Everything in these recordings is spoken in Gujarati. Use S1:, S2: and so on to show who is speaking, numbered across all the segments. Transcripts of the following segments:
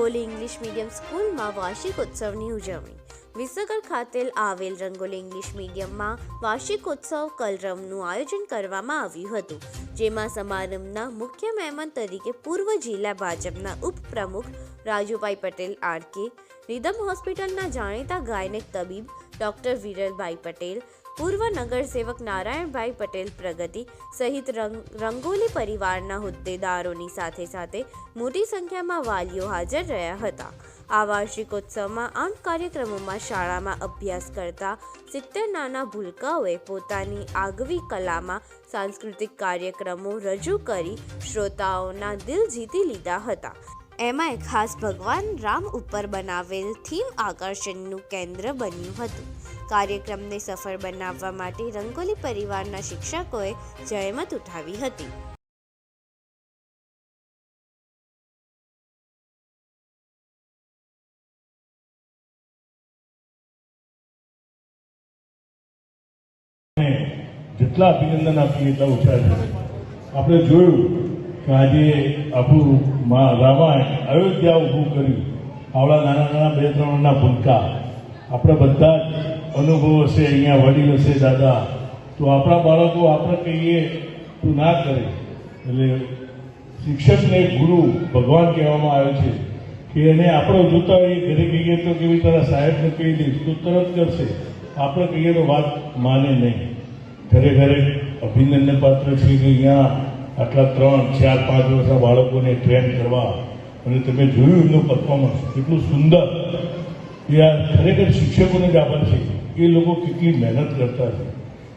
S1: રંગોલી ઇંગ્લિશ મીડિયમ સ્કૂલમાં વાર્ષિકોત્સવની ઉજવણી. વિસનગર ખાતે આવેલ રંગોલી ઇંગ્લિશ મીડિયમમાં વાર્ષિકોત્સવ કલરવનું આયોજન કરવામાં આવ્યું હતું, જેમાં સમારંભના મુખ્ય મહેમાન તરીકે પૂર્વ જિલ્લા ભાજપના ઉપપ્રમુખ રાજુભાઈ પટેલ આરકે, રિધમ હોસ્પિટલના જાણીતા ગાયનેક તબીબ ડૉક્ટર વિરલભાઈ પટેલ, પૂર્વ નગરસેવક નારાયણભાઈ પટેલ પ્રગતિ સહિત રંગોલી પરિવારના હોદ્દેદારોની સાથે મોટી સંખ્યામાં વાલીઓ હાજર રહ્યા હતા. આ વાર્ષિકોત્સવમાં 8 કાર્યક્રમોમાં શાળામાં અભ્યાસ કરતા 70 નાના ભૂલકાઓએ પોતાની આગવી કલામાં સાંસ્કૃતિક કાર્યક્રમો રજૂ કરી શ્રોતાઓના દિલ જીતી લીધા હતા. એમાંય ખાસ ભગવાન રામ ઉપર બનાવેલ થીમ આકર્ષણનું કેન્દ્ર બન્યું હતું. કાર્યક્રમને સફળ બનાવવા માટે રંગોલી પરિવારના શિક્ષકોએ જહેમત ઉઠાવી હતી.
S2: જેટલા અભિનંદન આપીએ એટલા ઓછા છે. આપણે જોયું કે આજે આપણું રામાયણ અયોધ્યા ઊભું કર્યું. આવડા નાના 2-3 ભૂલકા આપણે બધા જ અનુભવ હશે, અહીંયા વડીલ હશે, દાદા, તો આપણા બાળકો આપણે કહીએ તો ના કરે. એટલે શિક્ષકને ગુરુ ભગવાન કહેવામાં આવે છે કે એને આપણે જોતા હોઈએ, ઘરે કહીએ તો કેવી તારા સાહેબને કહી દઈશ તો તરત કરશે, આપણે કહીએ તો વાત માને નહીં. ખરેખર અભિનંદન પાત્ર છે કે અહીંયા આટલા 3-4-5 વર્ષના બાળકોને ટ્રેન કરવા, અને તમે જોયું એમનું પરફોર્મન્સ કેટલું સુંદર. એ આ ખરેખર શિક્ષકોને જ આભાર છે. એ લોકો કેટલી મહેનત કરતા છે.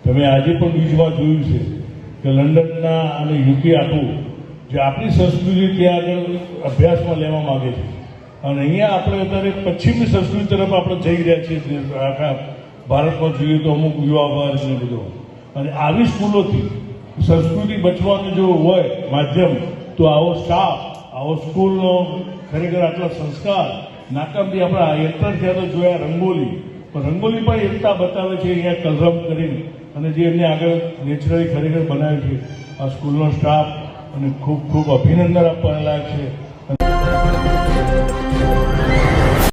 S2: તમે આજે પણ ન્યૂઝમાં જોયું છે કે લંડનના અને યુકે આખું જે આપણી સંસ્કૃતિ ત્યાં આગળ અભ્યાસમાં લેવા માગે છે, અને અહીંયા આપણે અત્યારે પશ્ચિમની સંસ્કૃતિ તરફ આપણે જઈ રહ્યા છીએ. આખા ભારતમાં જોઈએ તો અમુક યુવા વર્ગ ને બધો, અને આવી સ્કૂલોથી સંસ્કૃતિ બચવાનું જો હોય માધ્યમ, તો આવો સ્ટાફ, આવો સ્કૂલનો ખરેખર આટલા સંસ્કાર નાકામથી આપણા એન્ટર થયા તો જોયા રંગોલી, પણ રંગોલી પણ એકતા બતાવે છે અહીંયા કલરવ કરીને, અને જે એમને આગળ નેચરલી ખરેખર બનાવ્યું છે આ સ્કૂલનો સ્ટાફ, અને ખૂબ ખૂબ અભિનંદન આપવાના લાયક છે.